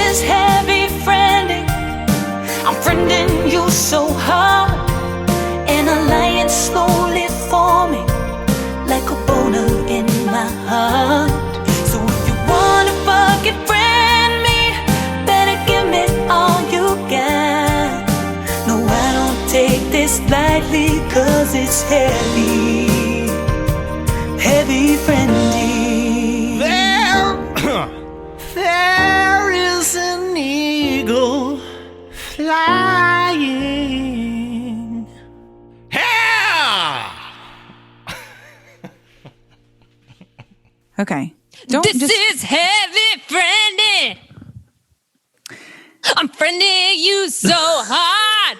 is heavy friending. I'm friending you so hard. An alliance slowly forming like a boner in my heart. So if you wanna fucking friend me, better give me all you got. No, I don't take this lightly, cause it's heavy, heavy friendly. There is an eagle flying. Yeah! Okay. This is heavy friending. I'm friending you so hard.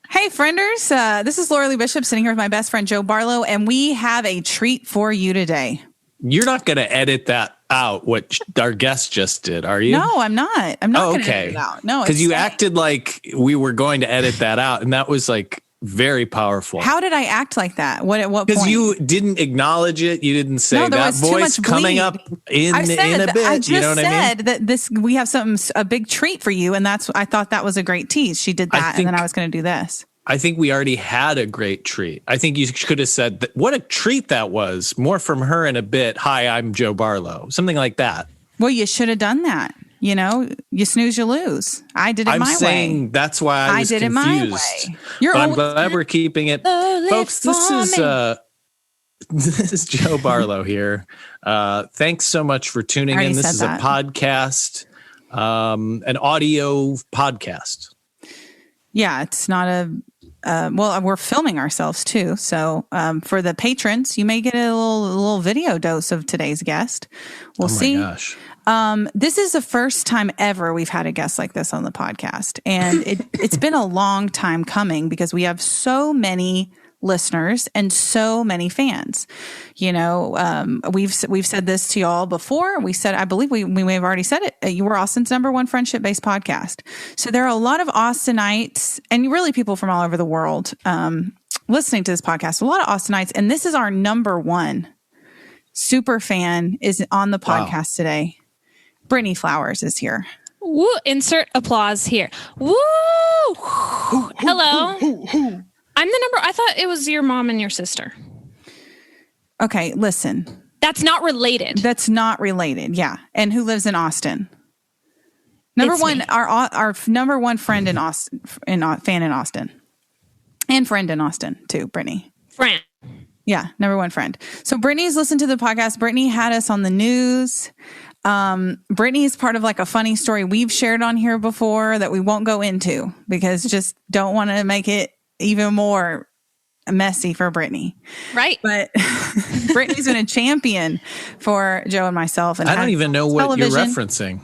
Hey, frienders. This is Laura Lee Bishop sitting here with my best friend, Joe Barlow, and we have a treat for you today. You're not going to edit that out, what our guest just did, are you? No, I'm not. I'm not going to edit it out. No, because you acted like we were going to edit that out, and that was like very powerful. How did I act like that? At what point? Because you didn't acknowledge it. You didn't say that voice coming up in a bit. I just you know what I mean? That we have a big treat for you, and I thought that was a great tease. She did that, and then I was going to do this. I think we already had a great treat. I think you could have said, what a treat that was. More from her in a bit. Hi, I'm Joe Barlow. Something like that. Well, you should have done that. You know, you snooze, you lose. I did it my way. I'm saying that's why I was did confused. It my way. But I'm glad we're keeping it. Folks, this is Joe Barlow here. Thanks so much for tuning in. This is a podcast, an audio podcast. Yeah, it's not well, we're filming ourselves too. So for the patrons, you may get a little video dose of today's guest. We'll see. Gosh. This is the first time ever we've had a guest like this on the podcast. And it's been a long time coming because we have so many listeners and so many fans. You know, we've said this to y'all before. I believe we may have already said it. You were Austin's #1 friendship-based podcast. So there are a lot of Austinites and really people from all over the world listening to this podcast. A lot of Austinites, and this is our #1 super fan is on the podcast today. Brittany Flowers is here. Woo! Insert applause here. Woo! Hello. I'm the number. I thought it was your mom and your sister. Okay, listen. That's not related. That's not related. Yeah, and who lives in Austin? #1, our #1 friend in Austin, fan in Austin, and friend in Austin too. Brittany. Friend. Yeah, #1 friend. So Brittany's listened to the podcast. Brittany had us on the news. Brittany is part of like a funny story we've shared on here before that we won't go into because just don't want to make it even more messy for Brittany. Right. But Brittany's been a champion for Joe and myself. And I don't even know what you're referencing.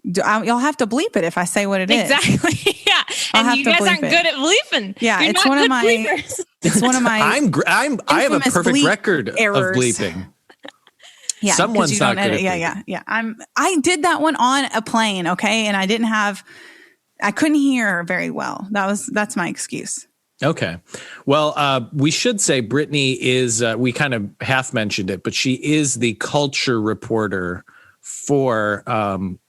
You'll have to bleep it if I say what it is. Exactly. Yeah. And you guys aren't good at bleeping. Yeah. It's one of my, it's one of my, I have a perfect record of bleeping. Yeah, someone's not good at it. Yeah. I did that one on a plane, okay, and I couldn't hear her very well. That's my excuse. Okay, well, we should say Brittany is. We kind of half mentioned it, but she is the culture reporter for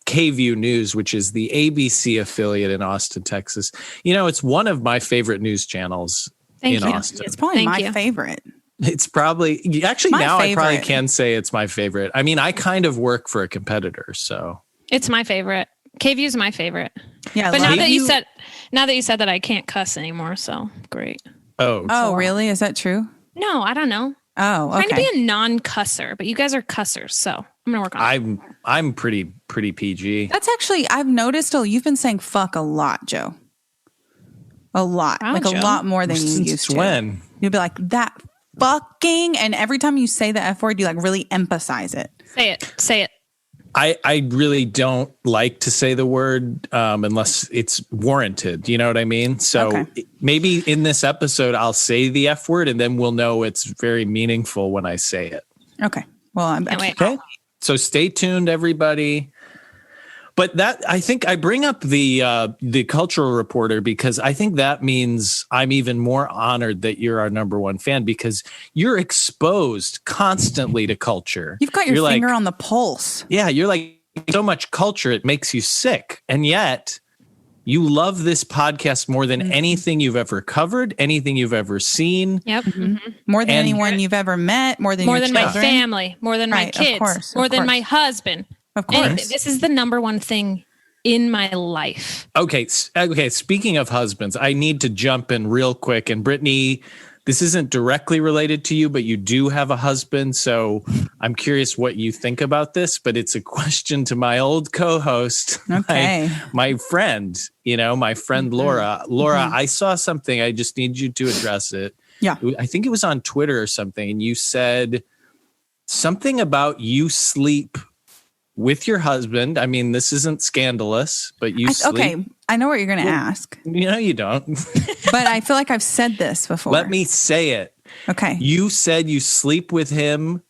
KVUE News, which is the ABC affiliate in Austin, Texas. You know, it's one of my favorite news channels in Austin. It's probably my favorite. It's probably actually my now favorite. I probably can say it's my favorite. I mean, I kind of work for a competitor, so it's my favorite. KVUE is my favorite. Yeah, but now that you said that, I can't cuss anymore. So great. Oh, really? Is that true? No, I don't know. Oh, okay. I'm trying to be a non-cusser, but you guys are cussers, so I'm gonna work on it. I'm pretty PG. That's actually I've noticed. You've been saying "fuck" a lot, Joe. A lot, wow, like Joe. a lot more than you used to. When you'd be like that. Fucking, and every time you say the F word, you like really emphasize it. Say it. I really don't like to say the word unless it's warranted. You know what I mean? So maybe in this episode, I'll say the F word and then we'll know it's very meaningful when I say it. Okay. Well, okay. So stay tuned, everybody. But that, I think I bring up the cultural reporter because I think that means I'm even more honored that you're our number one fan because you're exposed constantly to culture. You've got your finger on the pulse. Yeah, you're like so much culture, it makes you sick. And yet you love this podcast more than anything you've ever covered, anything you've ever seen. Yep. Mm-hmm. More than anyone you've ever met, more than my family, more than my kids, more than my husband. Of course. This is the number one thing in my life. Okay. Speaking of husbands, I need to jump in real quick. And Brittany, this isn't directly related to you, but you do have a husband. So I'm curious what you think about this, but it's a question to my old co-host, my friend, my friend, Laura. Laura, I saw something. I just need you to address it. Yeah. I think it was on Twitter or something. And you said something about you sleep with your husband. I mean, this isn't scandalous, but you sleep. Okay, I know what you're going to ask. You don't. But I feel like I've said this before. Let me say it. Okay. You said you sleep with him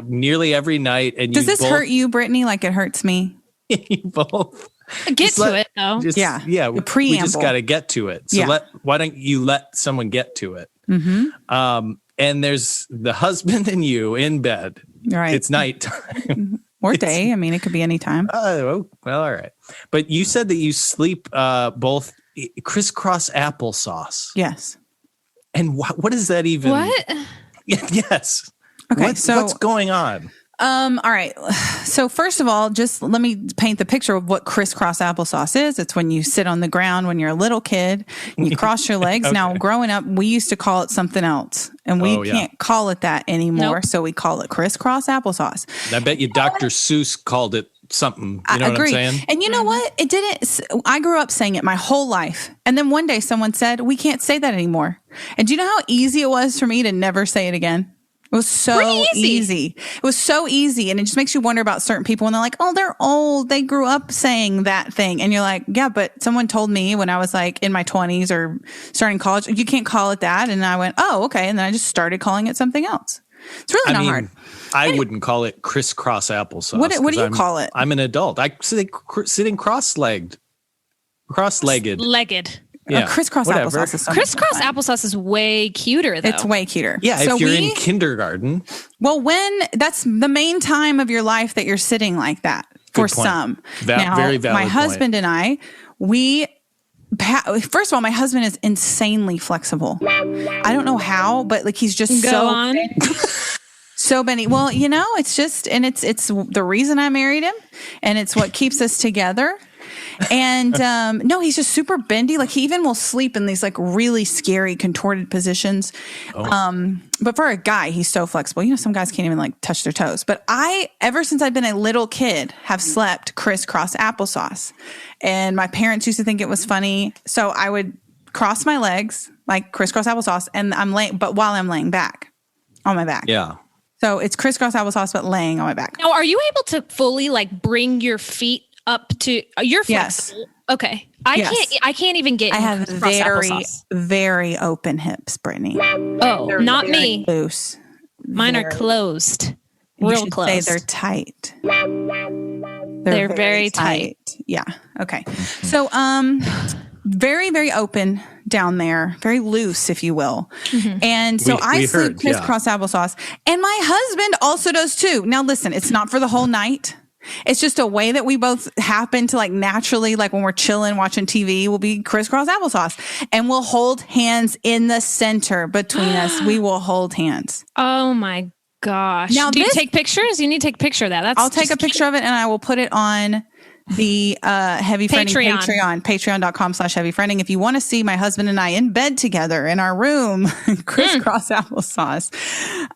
nearly every night. And does this hurt you, Brittany, like it hurts me? You both. Get to it, though. Yeah. The preamble. We just got to get to it. So why don't you let someone get to it? Mm-hmm. And there's the husband and you in bed. Right. It's nighttime. Or day. I mean, it could be any time. Oh, well, all right. But you said that you sleep both crisscross applesauce. Yes. And what is that even? What? Yes. Okay. What's going on? All right. So first of all, just let me paint the picture of what crisscross applesauce is. It's when you sit on the ground when you're a little kid and you cross your legs. Okay. Now, growing up, we used to call it something else, and we can't call it that anymore. Nope. So we call it crisscross applesauce. I bet you Dr. Seuss called it something. You know what I'm saying? And you know what? It didn't. I grew up saying it my whole life. And then one day someone said, we can't say that anymore. And do you know how easy it was for me to never say it again? It was so easy. It was so easy. And it just makes you wonder about certain people. And they're like, oh, they're old. They grew up saying that thing. And you're like, yeah, but someone told me when I was like in my 20s or starting college, you can't call it that. And I went, oh, okay. And then I just started calling it something else. It's really not hard. I wouldn't call it crisscross applesauce. What do you call it? I'm an adult. I sitting cross-legged. Legged. Yeah, crisscross applesauce is crisscross applesauce is way cuter, though. It's way cuter. Yeah, so if you're in kindergarten. Well, that's the main time of your life that you're sitting like that for some. Now, very valid my husband and I, first of all, my husband is insanely flexible. I don't know how, but like he's just so bendy. Well, it's just, and it's the reason I married him, and it's what keeps us together. And no, he's just super bendy. Like he even will sleep in these like really scary contorted positions. But for a guy, he's so flexible. Some guys can't even like touch their toes. But ever since I've been a little kid, have slept crisscross applesauce. And my parents used to think it was funny. So I would cross my legs like crisscross applesauce, and but while I'm laying back on my back. Yeah. So it's crisscross applesauce, but laying on my back. Now, are you able to fully like bring your feet up to your flexible? Yes. Okay. I can't even get. I have very open hips, Brittany. Oh, they're not me. Loose. Mine are closed. Real close. Say they're tight. They're very tight. Yeah. Okay. So, very, very open down there, very loose, if you will. Mm-hmm. And so I sleep crisscross applesauce, and my husband also does too. Now, listen, it's not for the whole night. It's just a way that we both happen to like naturally, like when we're chilling, watching TV, we'll be crisscross applesauce, and we'll hold hands in the center between us. We will hold hands. Oh my gosh. Now, do you take pictures? You need to take a picture of that. I'll take a picture of it, and I will put it on the Heavy Friending Patreon, patreon.com/heavyfriending. If you want to see my husband and I in bed together in our room, crisscross applesauce,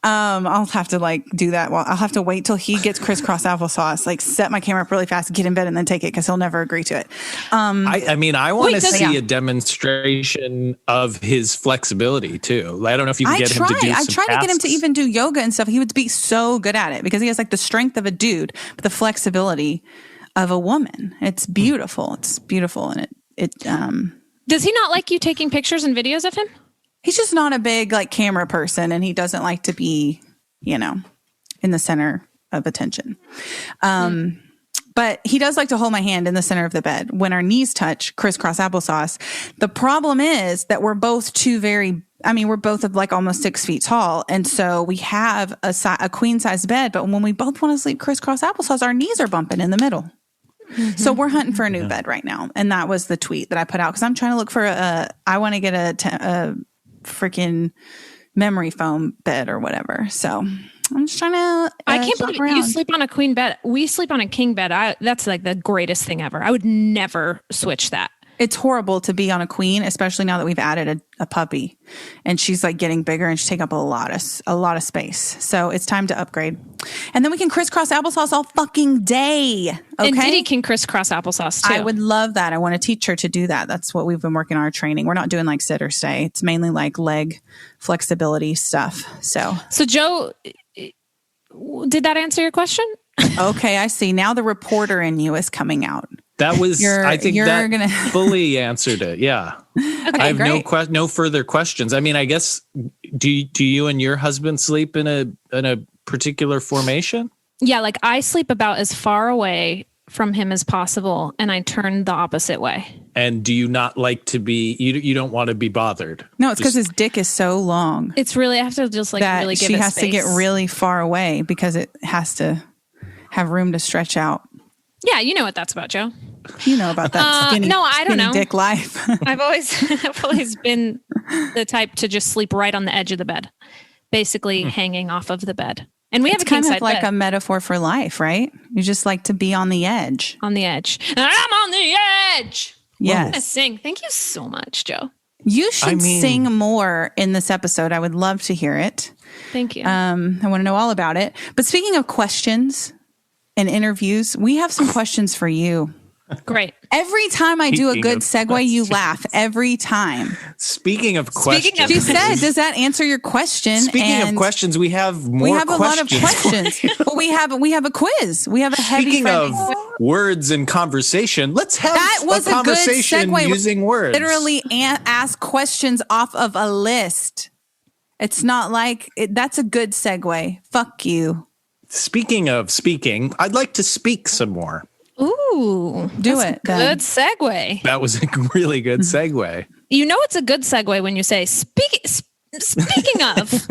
I'll have to like do that. Well, I'll have to wait till he gets crisscross applesauce, like set my camera up really fast, get in bed, and then take it because he'll never agree to it. I want to see a demonstration of his flexibility too. I don't know if you can get him to do I tried to get him to even do yoga and stuff. He would be so good at it because he has like the strength of a dude, but the flexibility of a woman. It's beautiful. It's beautiful. And does he not like you taking pictures and videos of him? He's just not a big like camera person, and he doesn't like to be, in the center of attention. But he does like to hold my hand in the center of the bed when our knees touch, crisscross applesauce. The problem is that we're both we're both of like almost 6 feet tall. And so we have a queen size bed, but when we both want to sleep crisscross applesauce, our knees are bumping in the middle. Mm-hmm. So we're hunting for a new bed right now. And that was the tweet that I put out because I'm trying to look for I want to get a freaking memory foam bed or whatever. So I'm just trying to. I can't believe you sleep on a queen bed. We sleep on a king bed. That's like the greatest thing ever. I would never switch that. It's horrible to be on a queen, especially now that we've added a puppy, and she's like getting bigger and she take up a lot of space. So it's time to upgrade, and then we can crisscross applesauce all fucking day. Okay? And Diddy can crisscross applesauce too. I would love that. I want to teach her to do that. That's what we've been working on our training. We're not doing like sit or stay. It's mainly like leg flexibility stuff. So Joe. Did that answer your question? Okay, I see. Now the reporter in you is coming out. That was, I think that fully answered it. Yeah. Okay, I have no further questions. I mean, I guess, do you and your husband sleep in a particular formation? Yeah. Like I sleep about as far away from him as possible. And I turn the opposite way. And do you not like to be, you don't want to be bothered? No, it's because his dick is so long. It's really, I have to just like really give it space. She has to get really far away because it has to have room to stretch out. Yeah, you know what that's about, Joe. You know about that skinny, no, I don't know. Dick life. I've always been the type to just sleep right on the edge of the bed, basically hanging off of the bed. And we have a king size bed. It's kind of like a metaphor for life, right? You just like to be on the edge. On the edge. And I'm on the edge. Yes. I'm gonna sing. Thank you so much, Joe. You should sing more in this episode. I would love to hear it. Thank you. I want to know all about it. But speaking of questions and interviews, we have some questions for you. Great. Every time I do a good segue, you laugh every time. Speaking of questions. She said, does that answer your question? Speaking of questions, we have more questions. We have a lot of questions. Well, we have a quiz. We have a heavy Speaking of words and conversation, let's have a conversation using words. Literally ask questions off of a list. It's not like, that's a good segue. Fuck you. Speaking of speaking, I'd like to speak some more. Ooh, do it. Good segue. That was a really good segue. You know, it's a good segue when you say speaking of.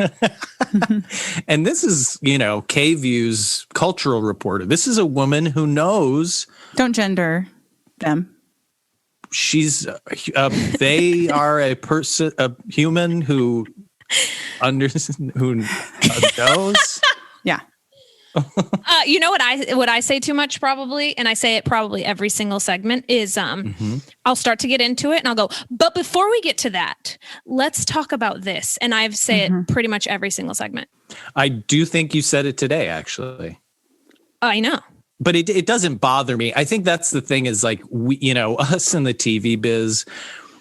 And this is, KVUE's cultural reporter. This is a woman who knows. Don't gender them. She's, they are a person, a human who knows. Yeah. You know what I say too much probably, and I say it probably every single segment is I'll start to get into it and I'll go, but before we get to that, let's talk about this. And I say it pretty much every single segment. I do think you said it today, actually. I know. But it doesn't bother me. I think that's the thing is like, we, us in the TV biz,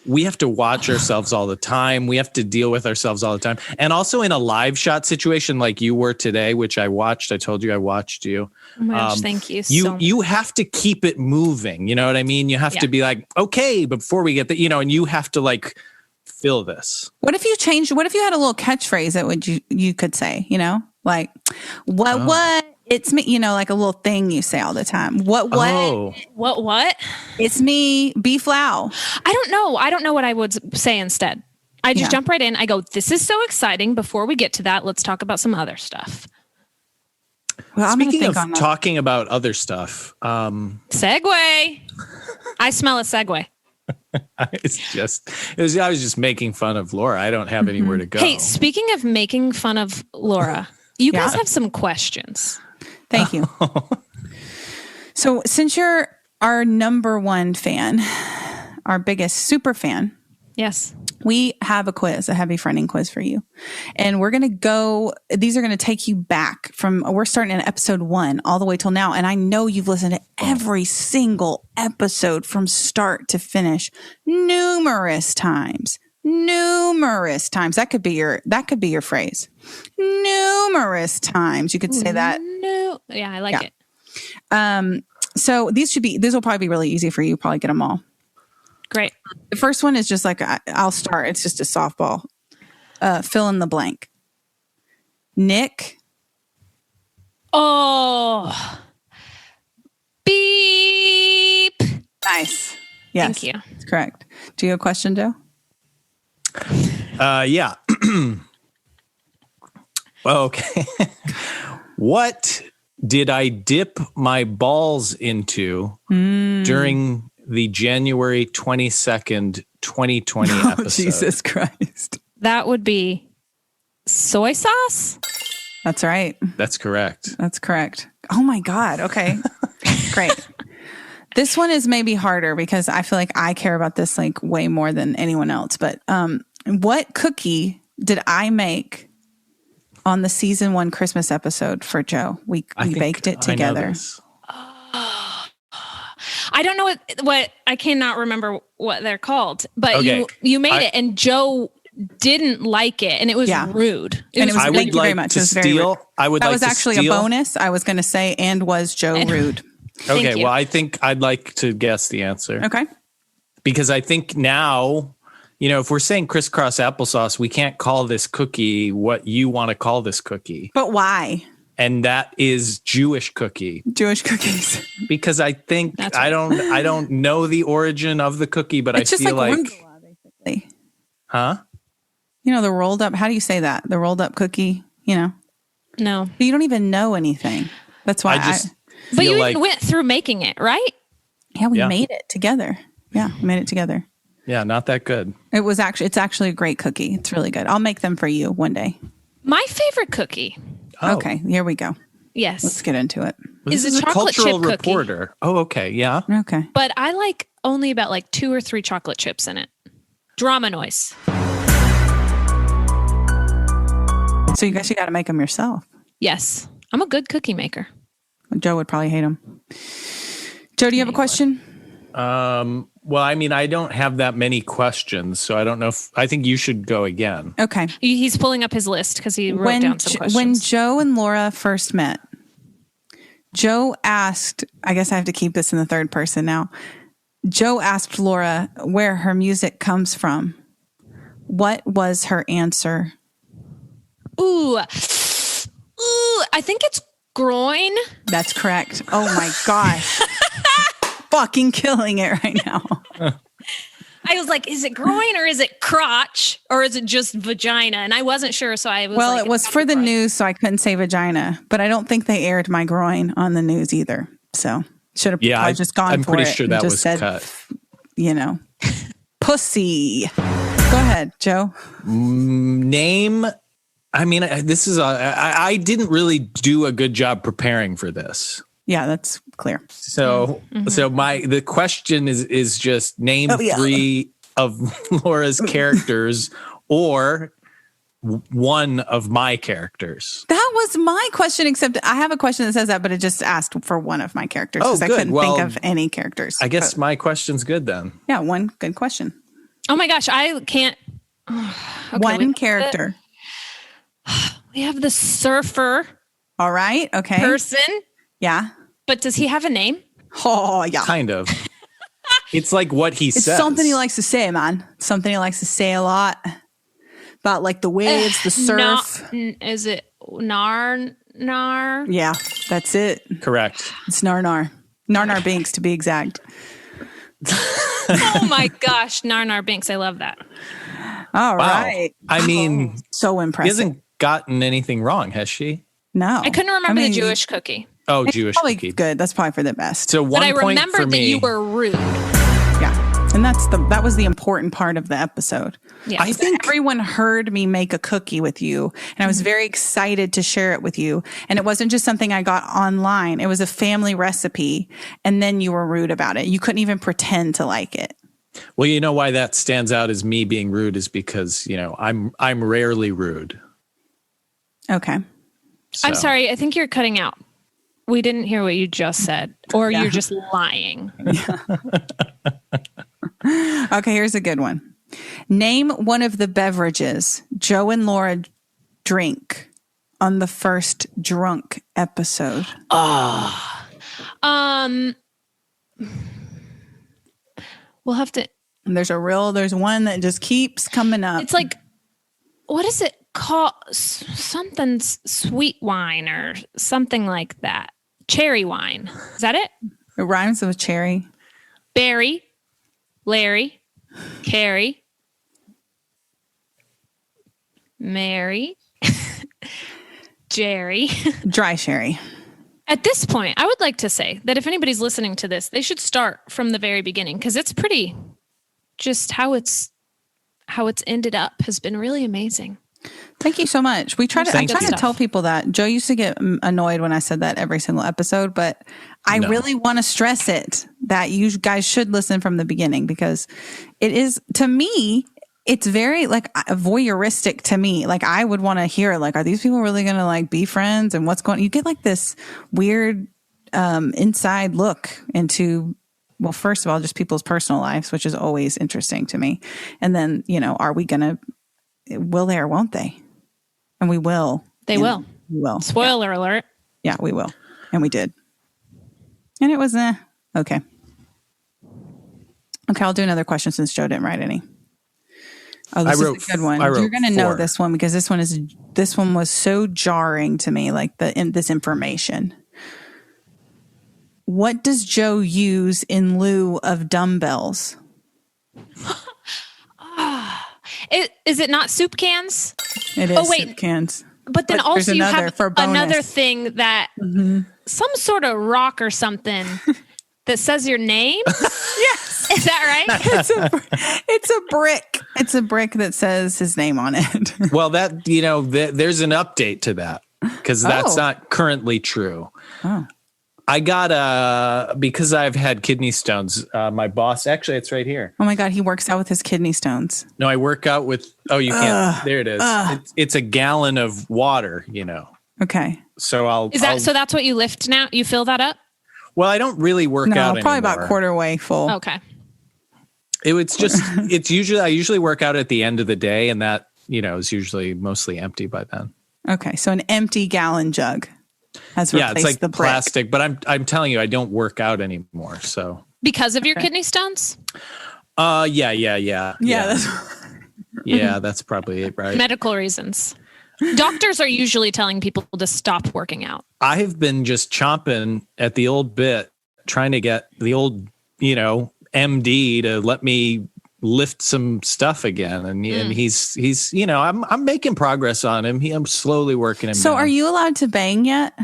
we have to watch ourselves all the time. We have to deal with ourselves all the time. And also in a live shot situation like you were today, which I watched. I told you I watched you. Oh my gosh, thank you so much. You have to keep it moving. You know what I mean? You have to be like, okay, before we get the, and you have to like fill this. What if you had a little catchphrase that you could say, like, what? It's me, like a little thing you say all the time. What? Oh. What? It's me, B Flow. I don't know what I would say instead. I just jump right in. I go, this is so exciting. Before we get to that, let's talk about some other stuff. Well, speaking of talking about other stuff. Segue. I smell a segue. I was just making fun of Laura. I don't have anywhere to go. Hey, speaking of making fun of Laura, you guys have some questions. Thank you. So since you're our number one fan, our biggest super fan. Yes. We have a quiz, a heavy friending quiz for you. And we're going to go, these are going to take you back we're starting in episode 1 all the way till now. And I know you've listened to every single episode from start to finish numerous times. That could be your phrase. Numerous times. You could say that. Yeah, I like it. So these will probably be really easy for you. Probably get them all. Great. The first one is just like, I'll start. It's just a softball. Fill in the blank. Nick. Oh. Beep. Yes. Thank you. That's correct. Do you have a question, Joe? Yeah. Okay. What did I dip my balls into during the January 22nd, 2020 episode? Jesus Christ. That would be soy sauce. That's right. That's correct. That's correct. Oh my God. Okay. Great. This one is maybe harder because I feel like I care about this like way more than anyone else. But what cookie did I make on the season 1 Christmas episode for Joe? We baked it together. I don't know what I cannot remember what they're called, but Okay. you made it and Joe didn't like it and it was rude. And it was, I thank would you like very much. to It was very rude. steal. I would That like was to actually steal. a bonus. I was going to say, and was Joe rude? Okay, Thank you. well, I think I'd like to guess the answer. Okay. Because I think now, if we're saying crisscross applesauce, we can't call this cookie what you want to call this cookie. But why? And that is Jewish cookie. Jewish cookies. Because I think That's I don't know the origin of the cookie, but It's I just feel like like arugula, basically. huh? The rolled up, how do you say that? The rolled up cookie, No. But you don't even know anything. That's why I just But feel you like went through making it, right? we Yeah. made it together. Yeah, we made it together. yeah, not that good. It's actually a great cookie. It's really good. I'll make them for you one day. My favorite cookie. Oh, Okay, here we go. Yes. Let's get into it. This is is a a chocolate cultural chip cookie. reporter. Oh, okay, yeah. Okay. But I like only about like 2 or 3 chocolate chips in it. Drama noise. So you guess you got to make them yourself. Yes. I'm a good cookie maker. Joe would probably hate them. Joe, do you have a question? Well, I mean, I don't have that many questions, so I don't know I think you should go again. Okay. He's pulling up his list because he wrote down some questions. When Joe and Laura first met, Joe asked, I guess I have to keep this in the third person now. Joe asked Laura where her music comes from. What was her answer? Ooh, I think it's groin. That's correct. Oh my gosh. Fucking killing it right now. I was like, is it groin or is it crotch or is it just vagina? And I wasn't sure. So I was Well, like, it was for the news, so I couldn't say vagina, but I don't think they aired my groin on the news either. So should have probably just gone I'm for it. pretty sure and that just was said, cut. Pussy. Go ahead, Joe. Name. I mean, I didn't really do a good job preparing for this. Yeah, that's clear. So, the question is just name 3 of Laura's characters or one of my characters. That was my question, except I have a question that says that, but it just asked for one of my characters because I good. couldn't Well, think of any characters. I guess my question's good then. Yeah, one good question. Oh my gosh, I can't. One character. We have the surfer All right. Okay. person, Yeah. but does he have a name? Oh, yeah. Kind of. It's like what he It's says. something he likes to say, man. Something he likes to say a lot about like the waves, the surf. Is it nar? Yeah, that's it. Correct. It's Narnar. Narnar Binks to be exact. Oh my gosh, Nar Binks. I love that. All Wow. right. I mean, So he impressive. hasn't gotten anything wrong, has she? No. I couldn't remember mean, the Jewish cookie, Oh, it's Jewish probably cookie. good. That's probably for the best. So one but I point for remembered that me. you were rude. Yeah. And that was the important part of the episode. Yeah. I think Everyone heard me make a cookie with you, and I was very excited to share it with you. And it wasn't just something I got online. It was a family recipe, and then you were rude about it. You couldn't even pretend to like it. Well, you know why that stands out as me being rude is because, I'm rarely rude. Okay. I'm So- sorry. I think you're cutting out. We didn't hear what you just said, or you're just lying. Okay, here's a good one. Name one of the beverages Joe and Laura drink on the first drunk episode. We'll have to. And there's one that just keeps coming up. It's like, what is it called? Something sweet wine or something like that. Cherry wine. Is that it? It rhymes with cherry. Berry. Larry, Carrie, Mary, Jerry. Dry Sherry. At this point, I would like to say that if anybody's listening to this, they should start from the very beginning, because it's pretty, just how it's ended up has been really amazing. Thank you so much. I try to tell people that. Joe used to get annoyed when I said that every single episode, but I really want to stress it that you guys should listen from the beginning, because it is, to me, it's very like voyeuristic to me. Like I would want to hear, like, are these people really going to like be friends, and what's going on? You get like this weird inside look into, well, first of all, just people's personal lives, which is always interesting to me. And then, are we going to, will they or won't they? And we will. They will. We will. Spoiler alert. Yeah, we will. And we did. And it was, okay. Okay, I'll do another question since Joe didn't write any. Oh, this is a good one. You're going to know this one, because this one was so jarring to me, like this information. What does Joe use in lieu of dumbbells? Is it not soup cans? It is soup cans. But then also you have another thing that some sort of rock or something that says your name. Yes. Is that right? It's a brick. It's a brick that says his name on it. Well, that, there's an update to that, because that's not currently true. Oh. I got because I've had kidney stones. My boss, actually, it's right here. Oh my God, he works out with his kidney stones. No, I work out with. Oh, you can't. There it is. It's a gallon of water. Okay. So so that's what you lift now? You fill that up? Well, I don't really work out probably anymore. about quarter way full. Okay. I usually work out at the end of the day, and that is usually mostly empty by then. Okay, so an empty gallon jug. It's like the plastic, but I'm telling you, I don't work out anymore. So because of your kidney stones? Yeah. That's yeah, that's probably it, right? Medical reasons. Doctors are usually telling people to stop working out. I have been just chomping at the old bit, trying to get the old, MD to let me lift some stuff again, and he's I'm making progress on him. I'm slowly working him. So down. Are you allowed to bang yet?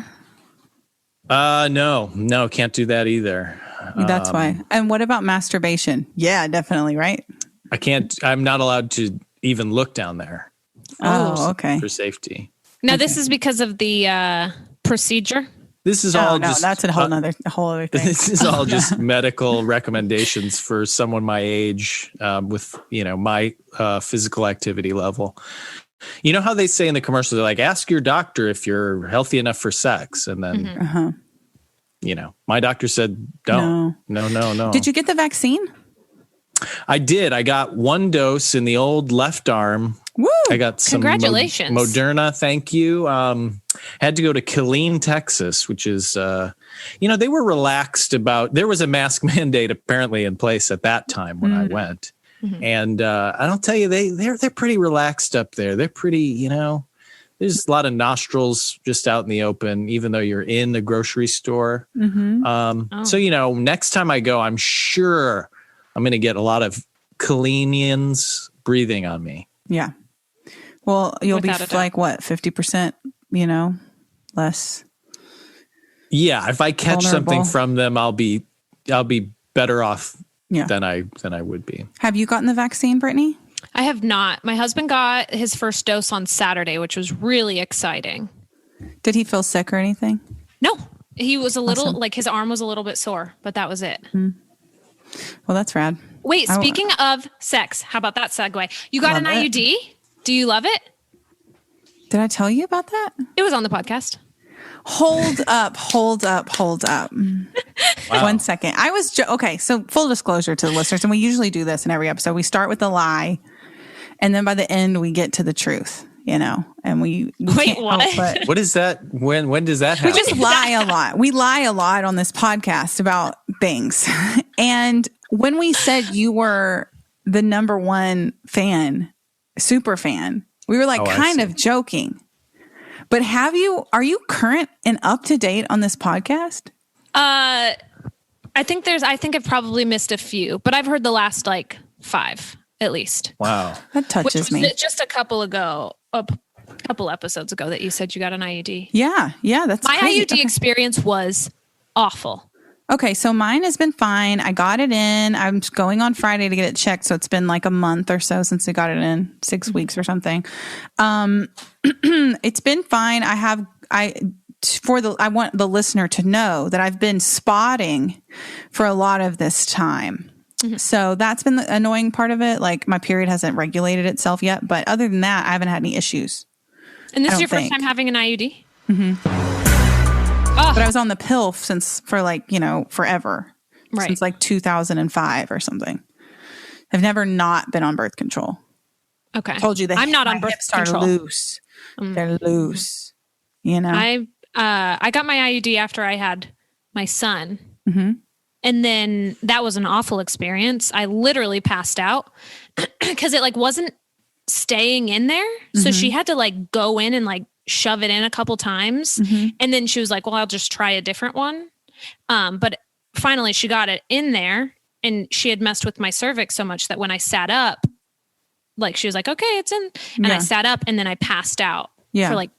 No, can't do that either. That's why. And what about masturbation? Yeah, definitely, right? I can't. I'm not allowed to even look down there. Oh, okay. For safety. Now this is because of the procedure. This is all just. That's a whole other thing. This is all just medical recommendations for someone my age, with my physical activity level. You know how they say in the commercials, they're like, ask your doctor if you're healthy enough for sex, and then my doctor said, don't. No. Did you get the vaccine? I did. I got one dose in the old left arm. Woo! I got some Congratulations. Moderna. Thank you. Had to go to Killeen, Texas, which is, they were relaxed about, there was a mask mandate apparently in place at that time when I went. Mm-hmm. And I don't tell you, they're pretty relaxed up there. They're pretty, there's a lot of nostrils just out in the open, even though you're in the grocery store. Mm-hmm. So, next time I go, I'm sure I'm going to get a lot of Killeenians breathing on me. Yeah. Well, you'll be like, what, 50%, less. Yeah. If I catch vulnerable. something from them, I'll be better off than I would be. Have you gotten the vaccine, Brittany? I have not. My husband got his first dose on Saturday, which was really exciting. Did he feel sick or anything? No, he was a little, like his arm was a little bit sore, but that was it. Mm. Well, that's rad. Wait, speaking of sex, how about that segue? You got an IUD? Do you love it? Did I tell you about that? It was on the podcast. Hold up. Wow. 1 second. I was, okay. So full disclosure to the listeners, and we usually do this in every episode. We start with a lie, and then by the end we get to the truth, and we wait, can't what? help but, what is that? When does that happen? We just lie a lot. We lie a lot on this podcast about things. And when we said you were the number one fan, super fan, we were like kind of joking. But are you current and up to date on this podcast? I think I've probably missed a few, but I've heard the last like 5 at least. Wow. That touches me. Just a couple episodes ago that you said you got an IUD. Yeah. That's my crazy. IUD experience was awful. Okay, so mine has been fine. I got it in. I'm going on Friday to get it checked, so it's been like a month or so since I got it in, 6 weeks or something. It's been fine. I want the listener to know that I've been spotting for a lot of this time. Mm-hmm. So that's been the annoying part of it. Like my period hasn't regulated itself yet, but other than that, I haven't had any issues. And this is your first time having an IUD? Mm-hmm. Oh. But I was on the pill for forever. Right. Since like 2005 or something. I've never not been on birth control. Okay. I told you that I'm not on birth control. Are loose. They're loose. You know? I got my IUD after I had my son. Mm-hmm. And then that was an awful experience. I literally passed out because it like wasn't staying in there. Mm-hmm. So she had to like go in and like shove it in a couple times. Mm-hmm. And then she was like, well, I'll just try a different one. But finally she got it in there and she had messed with my cervix so much that when I sat up, like she was like, okay, it's in. And I sat up and then I passed out for like,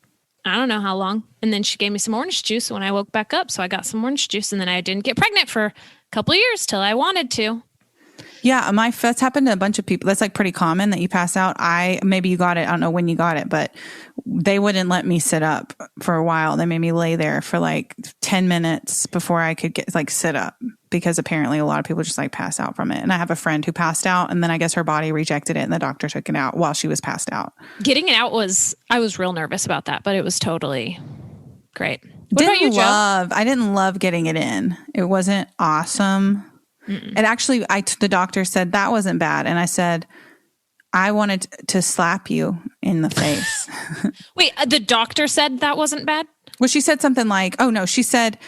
I don't know how long. And then she gave me some orange juice when I woke back up. So I got some orange juice and then I didn't get pregnant for a couple of years till I wanted to. Yeah, that's happened to a bunch of people. That's like pretty common that you pass out. Maybe you got it. I don't know when you got it, but they wouldn't let me sit up for a while. They made me lay there for like 10 minutes before I could sit up because apparently a lot of people just like pass out from it. And I have a friend who passed out and then I guess her body rejected it and the doctor took it out while she was passed out. Getting it out I was real nervous about that, but it was totally great. What about you, Joe? I didn't love getting it in. It wasn't awesome. Mm-mm. And actually, the doctor said that wasn't bad. And I said, I wanted to slap you in the face. Wait, the doctor said that wasn't bad? Well, she said something like, oh no, she said,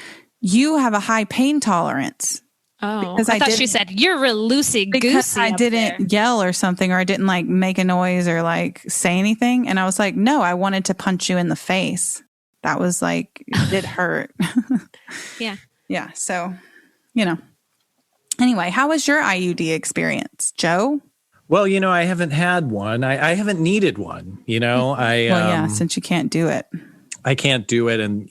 you have a high pain tolerance. Oh, because I thought she said, you're real loosey-goosey. Because I didn't yell or something, or I didn't like make a noise or like say anything. And I was like, no, I wanted to punch you in the face. That was like, it did hurt. Yeah. Yeah. So, you know. Anyway, how was your IUD experience, Joe? Well, I haven't had one. I haven't needed one, since you can't do it. I can't do it. And,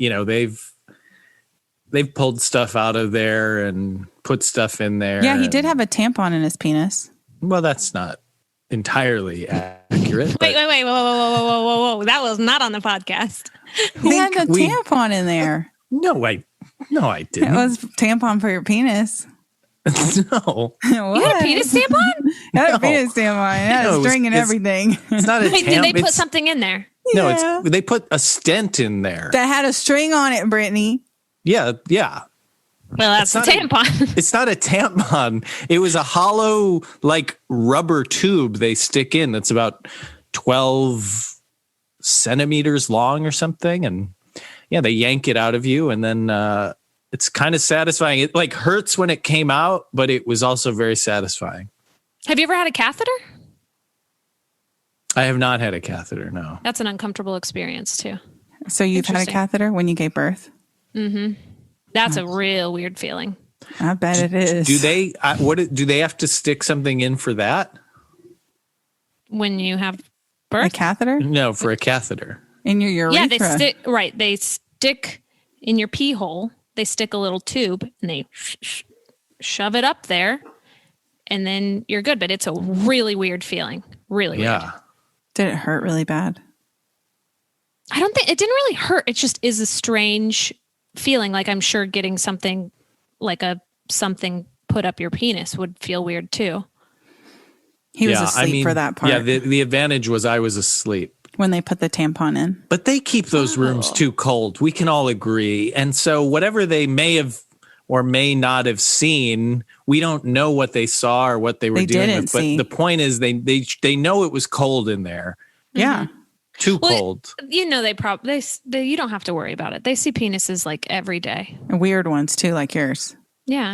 they've pulled stuff out of there and put stuff in there. Yeah, he did have a tampon in his penis. Well, that's not entirely accurate. Wait, whoa. That was not on the podcast. He had a tampon in there. No, I didn't. It was tampon for your penis. No. What? You had a penis tampon? I had a penis tampon. It had a string and everything. It's not a tampon. Did they put something in there? No, they put a stent in there. That had a string on it, Brittany. Yeah. Well, that's a tampon. It's not a tampon. It was a hollow, like, rubber tube they stick in that's about 12 centimeters long or something. And, they yank it out of you. And then it's kind of satisfying. It, like, hurts when it came out, but it was also very satisfying. Have you ever had a catheter? I have not had a catheter, no. That's an uncomfortable experience, too. So you've had a catheter when you gave birth? Mm-hmm. That's a real weird feeling. I bet it is. Do they? Do they have to stick something in for that? When you have birth, a catheter? No, for a catheter in your urethra. Yeah, they stick. Right, they stick in your pee hole. They stick a little tube and they shove it up there, and then you're good. But it's a really weird feeling. Really weird. Did it hurt really bad? I don't think it didn't really hurt. It just is a strange feeling. Like I'm sure getting something like something put up your penis would feel weird too. He was asleep for that part. Yeah, the advantage was I was asleep when they put the tampon in. But they keep those rooms too cold. We can all agree. And so whatever they may have or may not have seen, we don't know what they saw or what they were dealing with. But the point is they know it was cold in there. Yeah. Too cold. They you don't have to worry about it. They see penises like every day. And weird ones too, like yours. Yeah.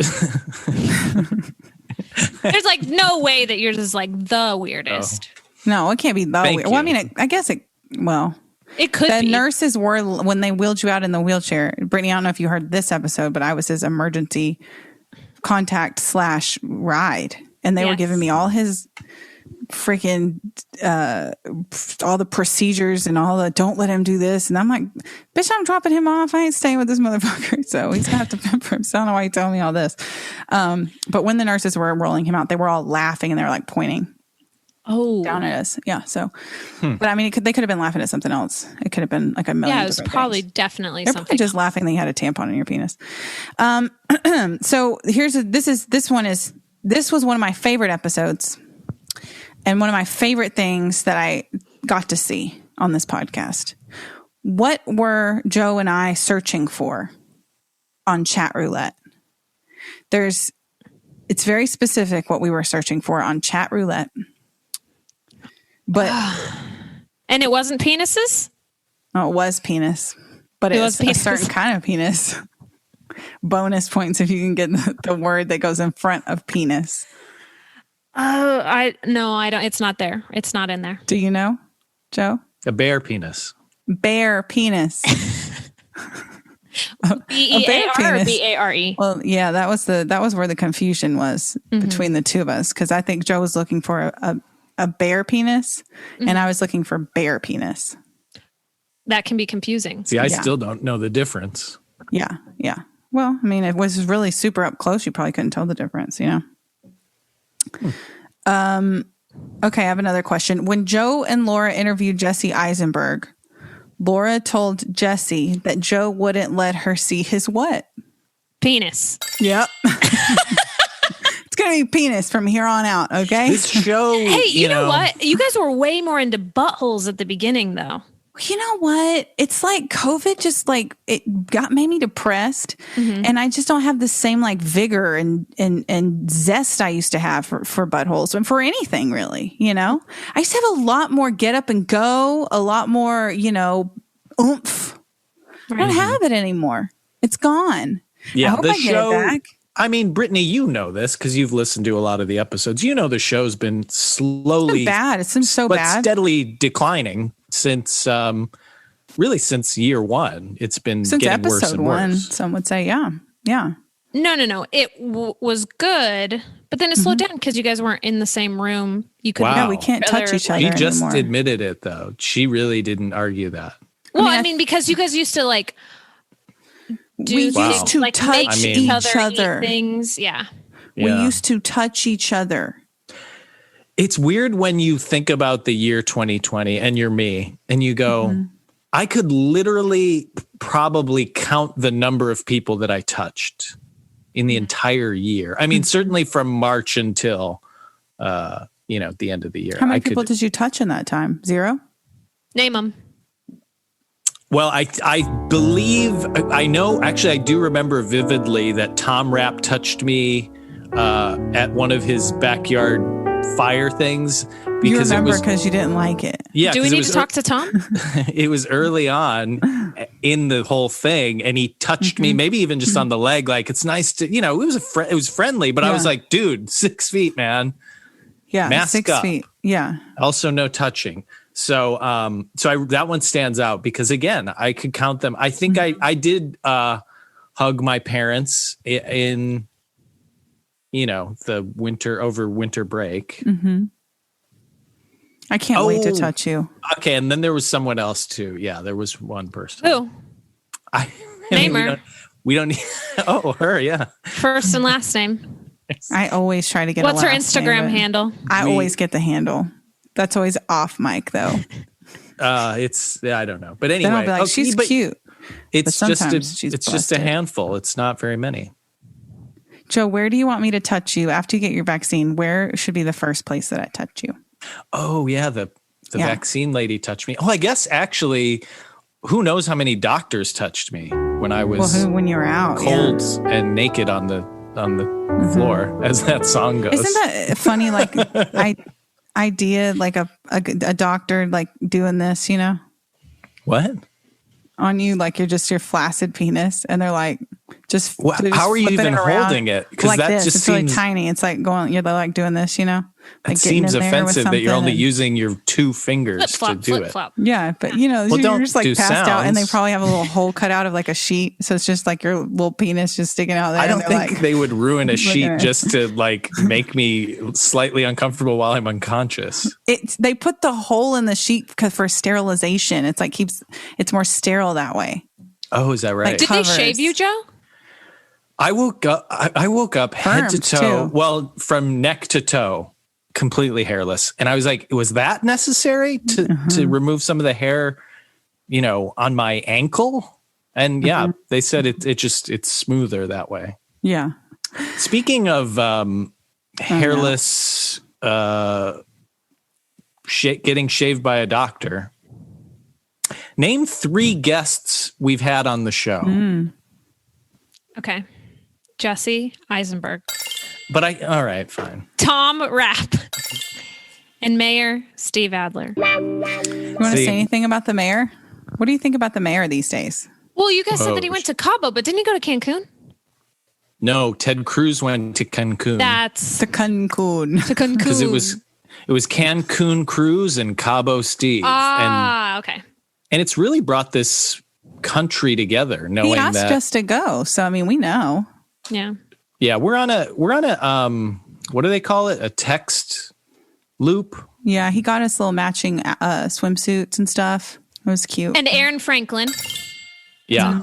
There's like no way that yours is like the weirdest. No, it can't be the weird. Well, I mean, I guess it could be. The nurses were, when they wheeled you out in the wheelchair. Brittany, I don't know if you heard this episode, but I was his emergency contact / ride. And they were giving me all his freaking, all the procedures and all the, don't let him do this. And I'm like, bitch, I'm dropping him off. I ain't staying with this motherfucker. So he's gonna have to pamper him. So I don't know why you telling me all this. But when the nurses were rolling him out, they were all laughing and they were like pointing down at us. Yeah. So, but I mean, they could have been laughing at something else. It could have been like a million. Yeah, it was probably things. Definitely They're something. probably just laughing that you had a tampon in your penis. So this was one of my favorite episodes and one of my favorite things that I got to see on this podcast. What were Joe and I searching for on Chat Roulette? It's very specific what we were searching for on Chat Roulette. But and it wasn't penises? Oh, it was penis. But it was a certain kind of penis. Bonus points if you can get the word that goes in front of penis. Oh, I don't. It's not there. It's not in there. Do you know, Joe? A bear penis. Bear penis. B-E-A-R or B-A-R-E? Well, yeah, that was where the confusion was between the two of us, because I think Joe was looking for a bear penis, and I was looking for bear penis. That can be confusing. See, I still don't know the difference. Yeah, yeah. Well, I mean, it was really super up close. You probably couldn't tell the difference, you know? Okay, I have another question. When Joe and Laura interviewed Jesse Eisenberg, Laura told Jesse that Joe wouldn't let her see his what? Penis. Yep. It's going to be penis from here on out, okay? This show, hey, you know what? You guys were way more into buttholes at the beginning, though. You know what? It's like COVID just like it made me depressed, and I just don't have the same like vigor and zest I used to have for buttholes and for anything really. You know, I used to have a lot more get up and go, a lot more oomph. I don't have it anymore. It's gone. Yeah, I hope the I get show. it back. I mean, Brittany, you know this because you've listened to a lot of the episodes. You know the show's been slowly bad. It's been so bad, steadily declining since since year one. It's been since getting episode worse and one. worse. Some would say, yeah. No. It was good, but then it slowed down because you guys weren't in the same room. You couldn't. Wow. No, we can't touch each other He just anymore. admitted it, though. She really didn't argue that. Well, I mean, because you guys used to like. We used to touch each other. Things, yeah. We used to touch each other. It's weird when you think about the year 2020 and you're me and you go, I could literally probably count the number of people that I touched in the entire year. I mean, certainly from March until, the end of the year. How many people did you touch in that time? 0? Name them. Well, I believe, I know, actually, I do remember vividly that Tom Rapp touched me at one of his backyard fire things. Because you remember because you didn't like it. Yeah. Do we need to talk to Tom? It was early on in the whole thing, and he touched me, maybe even just on the leg. Like, it's nice to, it was friendly, but I was like, dude, 6 feet, man. Yeah. Mask 6 up. feet. Yeah. Also no touching. So, that one stands out because again, I could count them. I think I did hug my parents in, the winter break. Mm-hmm. I can't wait to touch you. Okay, and then there was someone else too. Yeah, there was one person. Who? Name her. We don't need. Oh, her. Yeah. First and last name. I always try to get. What's a her last Instagram name, handle? I always get the handle. That's always off mic though. I don't know, but anyway, Then I'll be like, she's cute. It's just just a handful. It's not very many. Joe, where do you want me to touch you after you get your vaccine? Where should be the first place that I touch you? Oh yeah, the vaccine lady touched me. Oh, I guess actually, who knows how many doctors touched me when I was when you were out, cold and naked on the floor, as that song goes. Isn't that funny? Like idea, like a doctor like doing this, What? On you, like you're just your flaccid penis, and they're like, how are you even holding it? Because like that this. just it's seems really tiny. It's like going, you're like doing this, Like It seems getting in there with offensive that you're only something using your two fingers to Flip-flop, do it. flip-flop. Yeah, but Well, you're don't just like do passed out, and they sounds. probably have a little hole cut out of like a sheet, so it's just like your little penis just sticking out there. I don't and they're think like, they would ruin a sheet at it. just to like make me slightly uncomfortable while I'm unconscious. they put the hole in the sheet for sterilization. It's like it's more sterile that way. Oh, is that right? Did Covers. they shave you, Joe? I woke up head to Permed, toe. too. Well, from neck to toe, completely hairless. And I was like, was that necessary to remove some of the hair, on my ankle? And yeah, they said it's smoother that way. Yeah. Speaking of hairless, getting shaved by a doctor, name 3 guests we've had on the show. Okay. Jesse Eisenberg, But all right, fine. Tom Rapp, and Mayor Steve Adler. You want to See- say anything about the mayor? What do you think about the mayor these days? Well, you guys said Oh, that he went to Cabo, but didn't he go to Cancun? No, Ted Cruz went to Cancun. That's To Cancun. to Cancun. Because it was Cancun Cruz and Cabo Steve. Okay. And it's really brought this country together, knowing He asked that us to go, so I mean, we know. Yeah. yeah, we're on a what do they call it? A text loop. Yeah, he got us little matching swimsuits and stuff. It was cute. And Aaron Franklin. Yeah.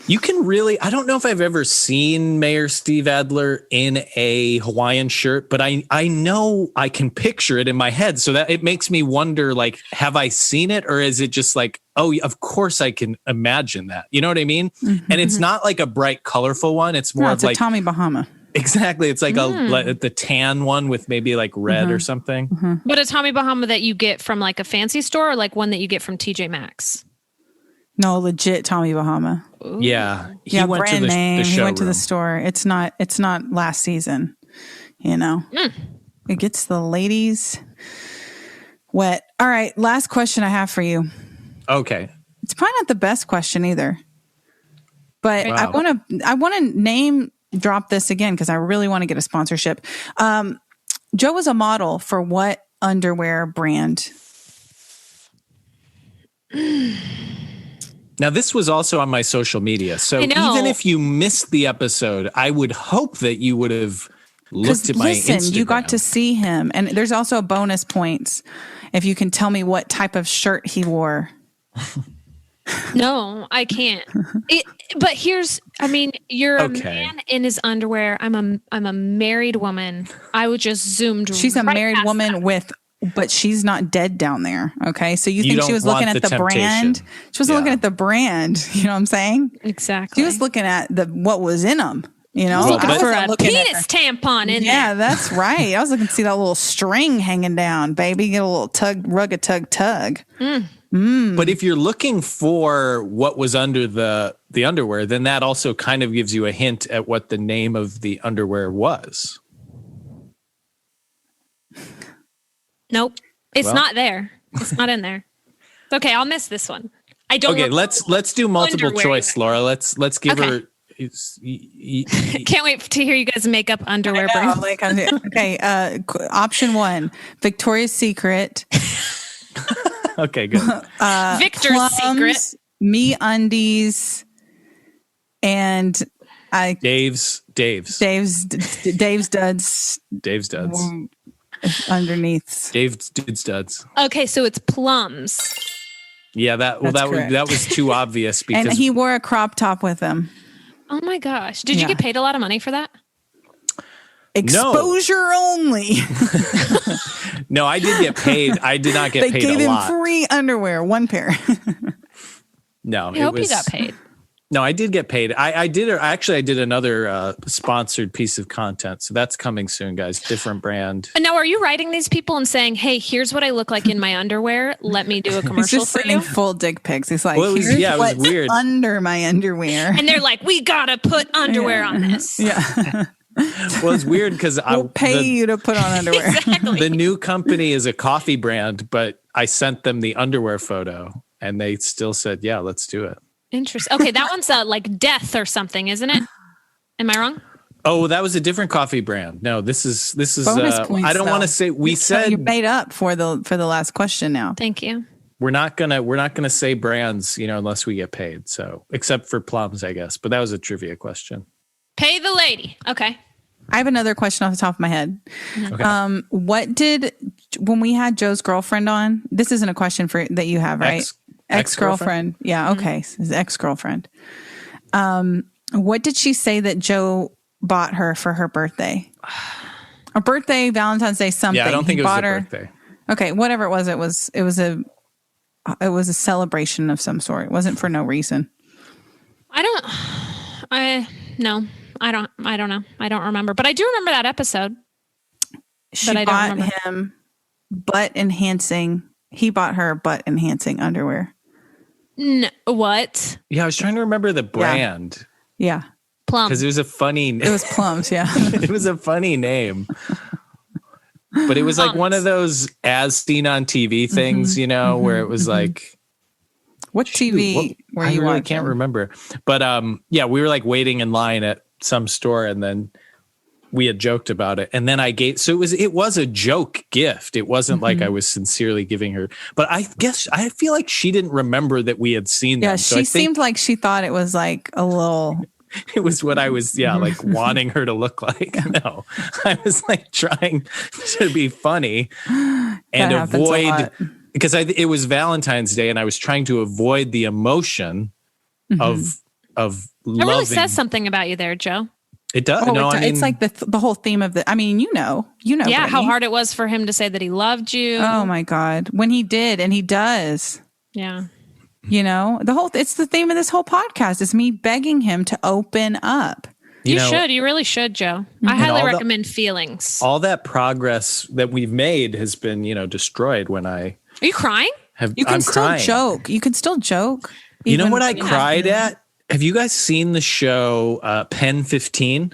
You can really, I don't know if I've ever seen Mayor Steve Adler in a Hawaiian shirt, but I know I can picture it in my head. So that it makes me wonder, like, have I seen it, or is it just like, oh, of course I can imagine that. You know what I mean? And it's not like a bright, colorful one. It's more no, of it's like, a Tommy Bahama. exactly. It's like the tan one with maybe like red or something. But a Tommy Bahama that you get from like a fancy store, or like one that you get from TJ Maxx? No, legit Tommy Bahama. Yeah. Yeah, went brand to name. He went to the showroom. store. It's not last season. It gets the ladies wet. All right, last question I have for you. Okay. It's probably not the best question either, but Wow. I want to name drop this again because I really want to get a sponsorship. Joe was a model for what underwear brand? Now, this was also on my social media. So I know. even if you missed the episode, I would hope that you would have looked at my Instagram. You got to see him, and there's also bonus points if you can tell me what type of shirt he wore. No, I can't. But you're a man in his underwear. I'm a married woman. I would just zoomed. She's a right married past woman that. but she's not dead down there. Okay. So you You think she don't was looking want at the the brand? temptation. She wasn't Yeah. looking at the brand. You know what I'm saying? Exactly. She was looking at what was in them. You know, Well, I but- for wasn't a looking at penis tampon in yeah, there. that's right. I was looking to see that little string hanging down, baby. Get a little rugged tug. But if you're looking for what was under the underwear, then that also kind of gives you a hint at what the name of the underwear was. Nope. It's Well. not there. It's not in there. It's okay. I'll miss this one. I don't. Okay, let's do multiple underwear choice, you Laura. Let's give Okay. her. Can't wait to hear you guys make up underwear brands. Okay. Option 1, Victoria's Secret. Okay, good. Victor's Secret. Me Undies, and Dave's Dave's Duds Duds. underneath. Dave's Dude Studs. Okay, so it's plums. Yeah, that correct. was too obvious because And he wore a crop top with him. Oh my gosh. Did you Yeah. get paid a lot of money for that? Exposure only. no, I did get paid. I did not get They paid gave a him lot. free underwear, one pair. No, I hope you got paid. No, I did get paid. I did another sponsored piece of content. So that's coming soon, guys. Different brand. And now, are you writing these people and saying, "Hey, here's what I look like in my underwear. Let me do a He's commercial just for sending you"? full dick pics. He's like, Well, it was- here's yeah, it was what's weird. under my underwear. And they're like, "We gotta put underwear on this." Yeah. Well, it's weird because We'll pay you to put on underwear. Exactly. the new company is a coffee brand, but I sent them the underwear photo and they still said, yeah, let's do it. Interesting. Okay, that one's like death or something, isn't it? Am I wrong? Oh, that was a different coffee brand. No, this is Bonus points, I don't want to say we said you made up for the last question now. Thank you. we're not gonna say brands, unless we get paid. So except for plums, I guess. But that was a trivia question. Pay the lady. Okay. I have another question off the top of my head. Okay. When we had Joe's girlfriend on, this isn't a question that you have, right? Ex-girlfriend. Yeah. Okay. His ex-girlfriend. What did she say that Joe bought her for her birthday? A birthday, Valentine's Day, something. Yeah, I don't think it was a birthday. Okay. Whatever it was a celebration of some sort. It wasn't for no reason. I don't know. I don't remember, but I do remember that episode. She bought him butt enhancing. He bought her butt enhancing underwear. What? Yeah, I was trying to remember the brand. Yeah. Plum. Because it was a funny. It was Plums. Yeah. It was a funny name. But it was like one of those as seen on TV things, where it was like. What TV were you watching? I really can't remember. But we were like waiting in line at some store, and then we had joked about it. And then it was a joke gift. It wasn't like I was sincerely giving her, but I feel like she didn't remember that we had seen them. Yeah, she seemed like she thought it was like a little. It was what I was, like wanting her to look like. No, I was like trying to be funny and avoid, because it was Valentine's Day and I was trying to avoid the emotion of loving. It really says something about you there, Joe. It does. Oh, it's like the whole theme of the. I mean, you know. Yeah, Brittany. How hard it was for him to say that he loved you. Oh my God, when he did, and he does. Yeah. It's the theme of this whole podcast is me begging him to open up. You really should, Joe. I highly recommend feelings. All that progress that we've made has been, destroyed when I. Are you crying? You can still joke. You can still joke. You know what I cried at? Have you guys seen the show Pen 15?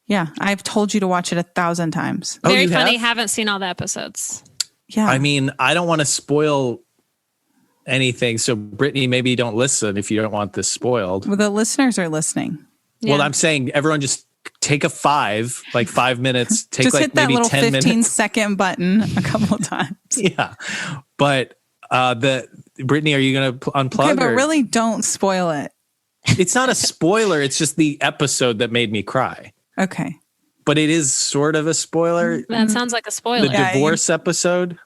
Yeah, I've told you to watch it 1,000 times. Very funny. Haven't seen all the episodes. Yeah. I mean, I don't want to spoil anything. So, Brittany, maybe you don't listen if you don't want this spoiled. Well, the listeners are listening. Yeah. Well, I'm saying everyone just take 5 minutes. Take just like hit that maybe little 10 minutes. 15-second button a couple of times. Yeah. But Brittany, are you going to unplug? Okay, but really don't spoil it. It's not a spoiler. It's just the episode that made me cry. Okay. But it is sort of a spoiler. That sounds like a spoiler. The divorce episode.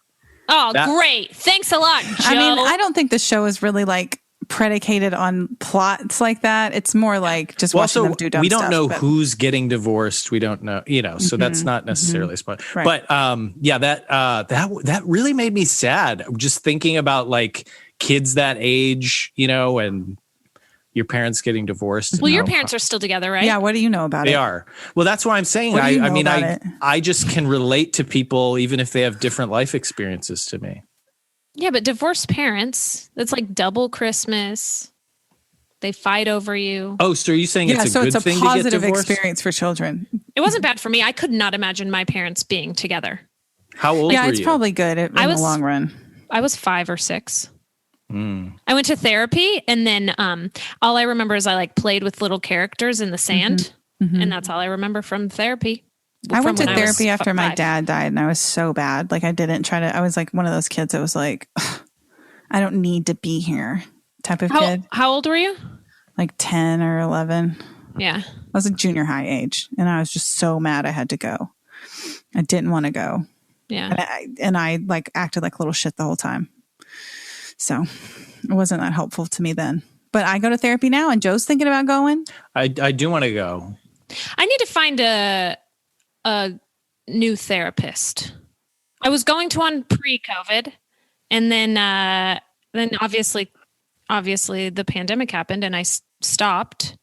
Oh, great. Thanks a lot, Joe. I mean, I don't think the show is really like predicated on plots like that. It's more like just watching them do dumb stuff. We don't know who's getting divorced. We don't know, so that's not necessarily a spoiler. Right. But that really made me sad. Just thinking about like kids that age, and your parents getting divorced. Well, your parents are still together, right? Yeah. What do you know about it? They are. Well, that's why I'm saying. I just can relate to people even if they have different life experiences to me. Yeah, but divorced parents, it's like double Christmas. They fight over you. Oh, so are you saying it's a good thing to get divorced? So it's a positive experience for children. It wasn't bad for me. I could not imagine my parents being together. How old were you? Yeah, it's probably good in the long run. I was 5 or 6. I went to therapy, and then all I remember is I like played with little characters in the sand, and that's all I remember from therapy. I went to therapy after my dad died, and I was so bad. Like I was like one of those kids that was like, I don't need to be here type of kid. How old were you? Like 10 or 11. Yeah. I was a junior high age, and I was just so mad I had to go. I didn't want to go. Yeah. And I like acted like little shit the whole time. So it wasn't that helpful to me then. But I go to therapy now, and Joe's thinking about going. I do want to go. I need to find a new therapist. I was going to one pre-COVID, and then obviously the pandemic happened, and I stopped.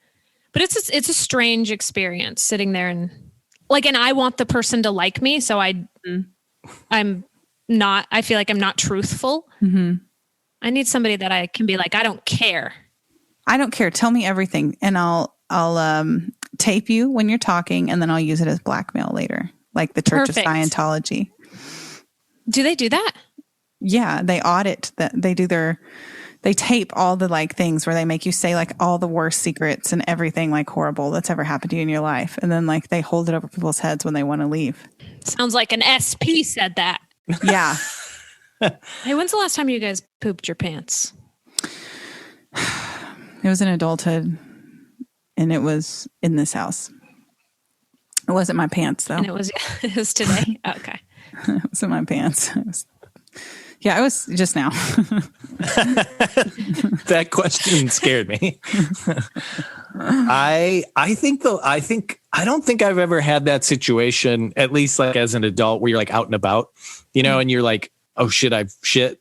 But it's a strange experience sitting there and I want the person to like me, so I feel like I'm not truthful. Mm-hmm. I need somebody that I can be like, I don't care. I don't care. Tell me everything, and I'll tape you when you're talking, and then I'll use it as blackmail later, like the Church of Scientology. Do they do that? Yeah, they audit that. They do They tape all the like things where they make you say like all the worst secrets and everything like horrible that's ever happened to you in your life. And then like they hold it over people's heads when they want to leave. Sounds like an SP said that. Yeah. Hey, when's the last time you guys pooped your pants? It was in adulthood and it was in this house. It wasn't my pants though. And it was today. Okay. It was in my pants. It was just now. That question scared me. I don't think I've ever had that situation, at least like as an adult, where you're like out and about, and you're like, oh shit, I've shit.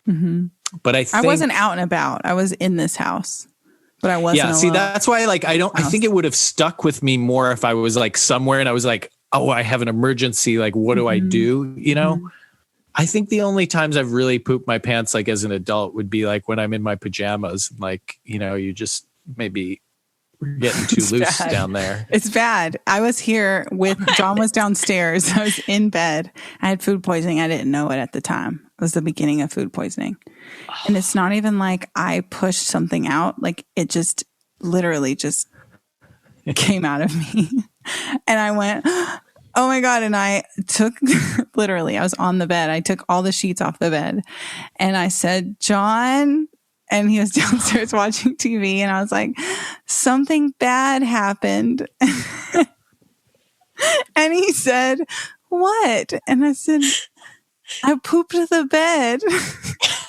Mm-hmm. But I wasn't out and about. I was in this house, but I wasn't. Yeah. See, that's why like, I think it would have stuck with me more if I was like somewhere and I was like, oh, I have an emergency. Like, what do I do? Mm-hmm. I think the only times I've really pooped my pants, like as an adult, would be like when I'm in my pajamas, like, you just maybe getting too loose down there. It's bad. I was here John was downstairs. I was in bed. I had food poisoning. I didn't know it at the time. It was the beginning of food poisoning. And it's not even like I pushed something out. Like it just literally just came out of me. And I went, oh my God. And I took, literally, I was on the bed. I took all the sheets off the bed and I said, John, and he was downstairs watching TV. And I was like, something bad happened. And he said, what? And I said, I pooped the bed.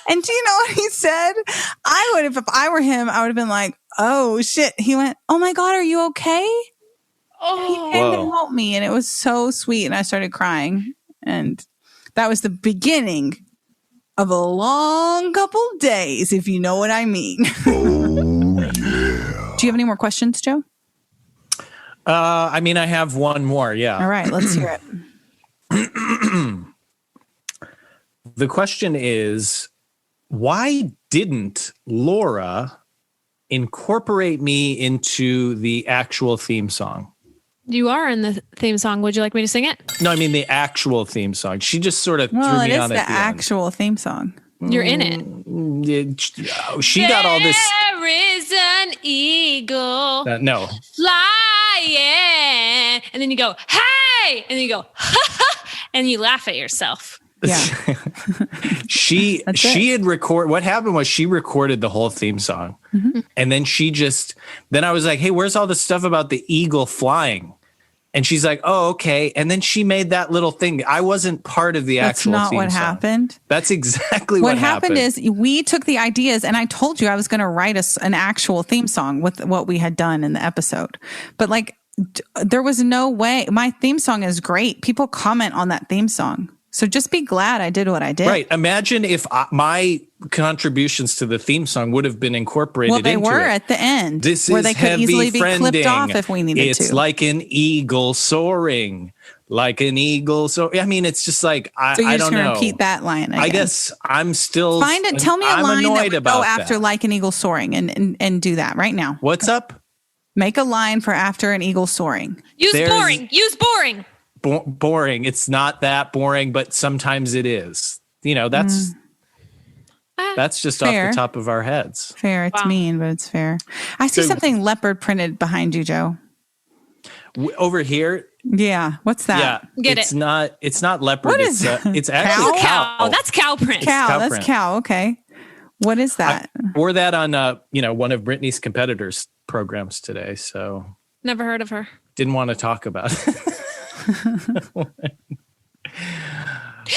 And do you know what he said? If I were him, I would have been like, oh shit. He went, oh my God, are you okay? Oh, he came to help me, and it was so sweet. And I started crying, and that was the beginning of a long couple days, if you know what I mean. Oh, yeah. Do you have any more questions, Joe? I have one more. Yeah. All right, let's hear it. The question is, why didn't Laura incorporate me into the actual theme song? You are in the theme song. Would you like me to sing it? No, I mean the actual theme song. She just sort of threw me on it. Well, it is the actual theme song. You're in it. She got all this. There is an eagle. No. Flying. And then you go, hey! And then you go, ha ha! And you laugh at yourself. Yeah. She had what happened was she recorded the whole theme song. Mm-hmm. And then then I was like, hey, where's all the stuff about the eagle flying? And she's like, oh, okay. And then she made that little thing. I wasn't part of the actual theme song. That's not what happened. That's exactly what happened. What happened is we took the ideas, and I told you I was going to write an actual theme song with what we had done in the episode. But like, there was no way. My theme song is great. People comment on that theme song. So just be glad I did what I did. Right. Imagine if my contributions to the theme song would have been incorporated into it. Well, they were at the end. This where is they could easily be clipped off if we needed to. It's like an eagle soaring. Like an eagle. So, I mean, it's just like, I don't know. So you're just going to repeat that line again. I guess I'm still. Find it. Tell me a line that would go after like an eagle soaring and do that right now. What's up? Make a line for after an eagle soaring. Use boring. Boring. It's not that boring, but sometimes it is. That's just fair. Off the top of our heads. Fair. It's mean, but it's fair. I see something leopard printed behind you, Joe. Over here. Yeah. What's that? Yeah. It's not leopard. What is it's actually cow. That's cow print. That's cow. Okay. What is that? I wore that on one of Brittany's competitors' programs today. So never heard of her. Didn't want to talk about it.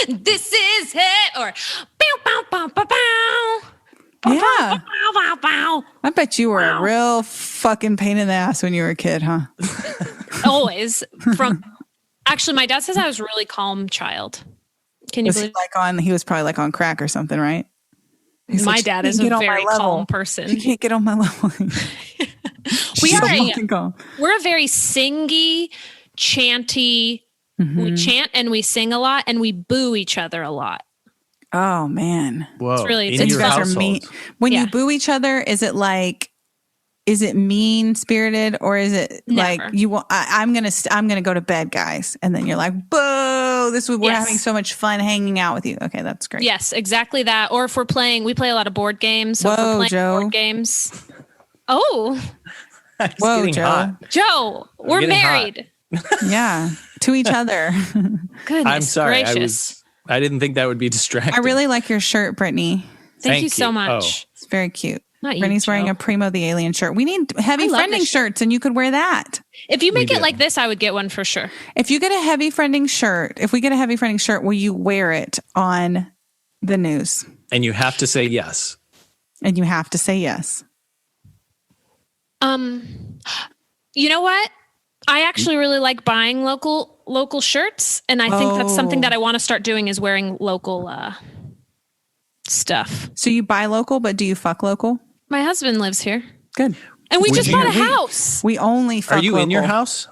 This is it, or bow, bow, bow, bow, bow. Yeah. Bow, bow, bow. I bet you were a real fucking pain in the ass when you were a kid, huh? Always. Actually, my dad says I was a really calm child. Can you believe? He was probably like on crack or something, right? My dad is a very calm person. You can't get on my level. We're a very singy, chanty. Mm-hmm. We chant and we sing a lot, and we boo each other a lot. Oh man! Whoa! It's you guys are mean. When you boo each other, is it like is it mean spirited or is it Never. like you want? I'm gonna go to bed, guys, and then you're like, boo! We're having so much fun hanging out with you. Okay, that's great. Yes, exactly that. Or if we're playing, we play a lot of board games. So if we're playing Joe. board games. Oh, Whoa, Joe. Hot. Joe, we're married. Yeah, to each other. Goodness I'm sorry. gracious. I didn't think that would be distracting. I really like your shirt, Brittany. Thank you so you. much. It's very cute. Not you, Brittany's wearing Joe. a Primo the Alien shirt. We need heavy I love friending this shirts, and you could wear that. If you make We it do. like this, I would get one for sure. If you get a heavy friending shirt, if we get a heavy friending shirt, will you wear it on the news? And you have to say yes. And you have to say yes. You know what? I actually really like buying local shirts, and I think that's something that I want to start doing is wearing local stuff. So you buy local, but do you fuck local? My husband lives here, Good. and we just you- bought a house. We only fuck Are you in your local. house?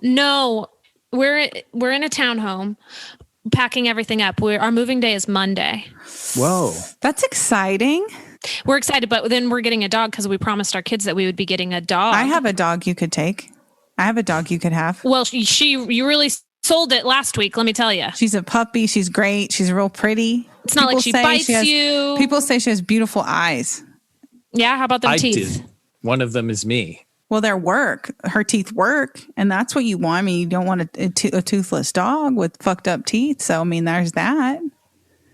No, we're in a townhome, packing everything up. Our moving day is Monday. Whoa. That's exciting. We're excited, but then we're getting a dog because we promised our kids that we would be getting a dog. I have a dog you could take. I have a dog you could have. Well, you really sold it last week. Let me tell you, She's a puppy. She's great. She's real pretty. it's not like she say bites has- you. People say she has beautiful eyes. Yeah, how about them I teeth? did. One of them is me. Well, their work. Her teeth work, and that's what you want. I mean, you don't want a toothless dog with fucked up teeth. So, I mean, there's that.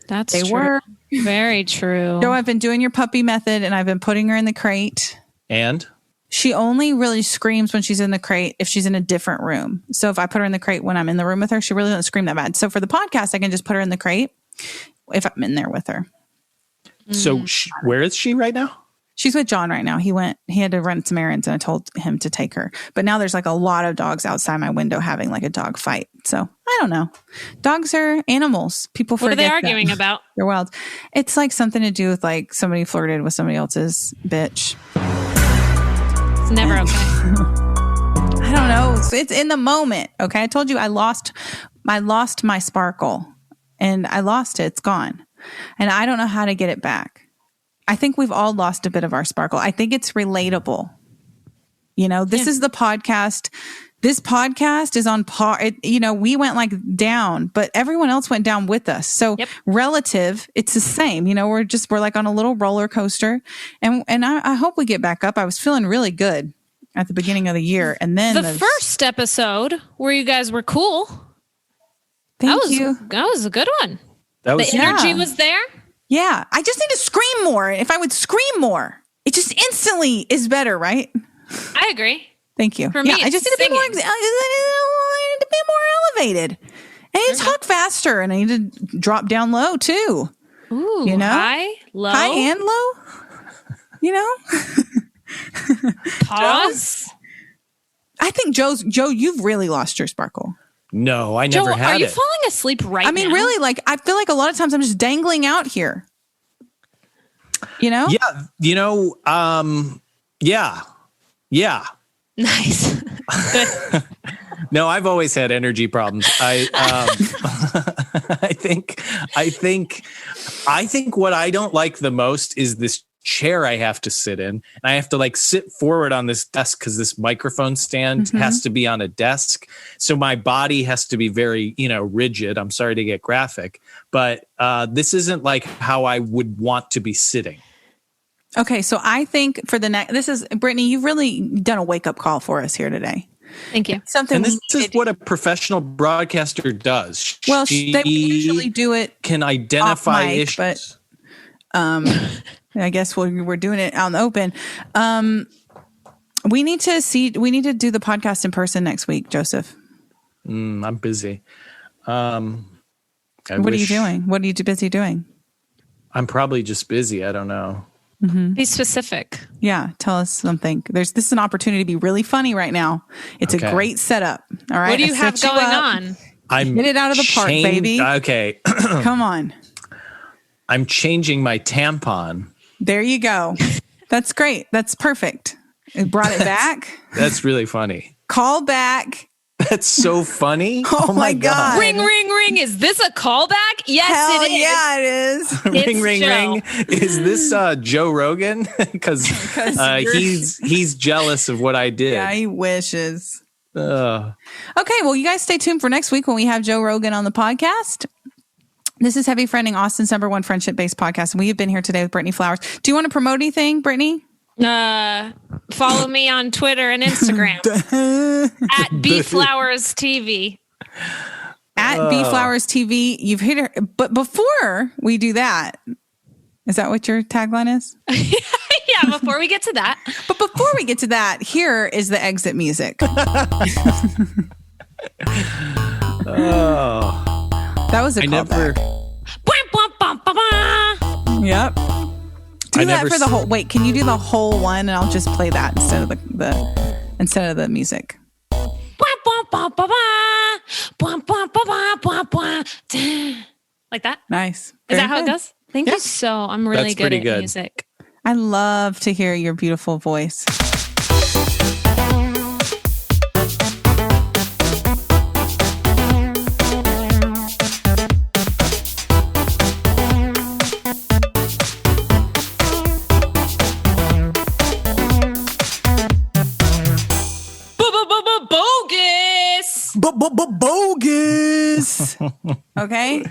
That's They true. work. Very true. Joe, I've been doing your puppy method, and I've been putting her in the crate. And She only really screams when she's in the crate if she's in a different room. So if I put her in the crate when I'm in the room with her, she really doesn't scream that bad. So for the podcast, I can just put her in the crate if I'm in there with her. so where is she right now? She's with John right now. He had to run some errands and I told him to take her. But now there's like a lot of dogs outside my window having like a dog fight. So I don't know. Dogs are animals. People What are forget they that. arguing about? They're wild. It's like something to do with like somebody flirted with somebody else's bitch. It's never okay. I don't know. It's in the moment. Okay. I told you I lost my sparkle and I lost it. It's gone. And I don't know how to get it back. I think we've all lost a bit of our sparkle. I think it's relatable. You know, this is the podcast. This podcast is on par. We went like down, but everyone else went down with us. So relative, it's the same. You know, we're like on a little roller coaster, and I hope we get back up. I was feeling really good at the beginning of the year, and then The first episode where you guys were cool. Thank you. That was a good one. That was The energy was there. Yeah, I just need to scream more. If I would scream more, it just instantly is better, right? I agree. Thank you. For me, I just need to be more. I singing. need to be more elevated. And I need to talk faster, and I need to drop down low too. Ooh, You know? high, low, High and low. You know, pause. I think Joe, you've really lost your sparkle. No, I Joe, never had are you it. falling asleep right now? I mean, really, like I feel like a lot of times I'm just dangling out here. You know? Yeah, yeah. Nice. Good. No, I've always had energy problems. I think what I don't like the most is this chair I have to sit in. And I have to like sit forward on this desk because this microphone stand has to be on a desk. So my body has to be very, rigid. I'm sorry to get graphic, but this isn't like how I would want to be sitting. Okay, so I think for the next, this is Brittany. You've really done a wake up call for us here today. Thank you. Something. And this we is needed- what a professional broadcaster does. Well, She they usually do it can identify off mic, issues. but I guess we're doing it out in the open. We need to do the podcast in person next week, Joseph. I'm busy. What are you doing? What are you too busy doing? I'm probably just busy. I don't know. Be specific. Yeah, tell us something. This is an opportunity to be really funny right now. It's Okay. a great setup. All right. What do you I have set going up. on? I'm Get it out of the park, baby. Okay. Come on. I'm changing my tampon. There you go. That's great. That's perfect. It brought it back. That's really funny. Call back. That's so funny. Oh my God. Ring, ring, ring. Is this a callback? Yes, Hell it is. yeah, it is. Ring, ring, Joe. ring. Is this Joe Rogan? Because he's jealous of what I did. Yeah, he wishes. Ugh. Okay, well, you guys stay tuned for next week when we have Joe Rogan on the podcast. This is Heavy Friending, Austin's #1 friendship-based podcast. And we have been here today with Brittany Flowers. Do you want to promote anything, Brittany? Follow me on Twitter and Instagram at bflowerstv. At bflowerstv. You've hit her. But before we do that, is that what your tagline is? Yeah, before we get to that. But before we get to that, here is the exit music. Oh. That was a I callback. Yep. Do that for the whole. Wait, can you do the whole one, and I'll just play that instead of the music. Like that? Nice. Is Very that how it good. goes? Thank you so. I'm really That's good pretty at good. music. I love to hear your beautiful voice. Bogus. Bogus. Okay.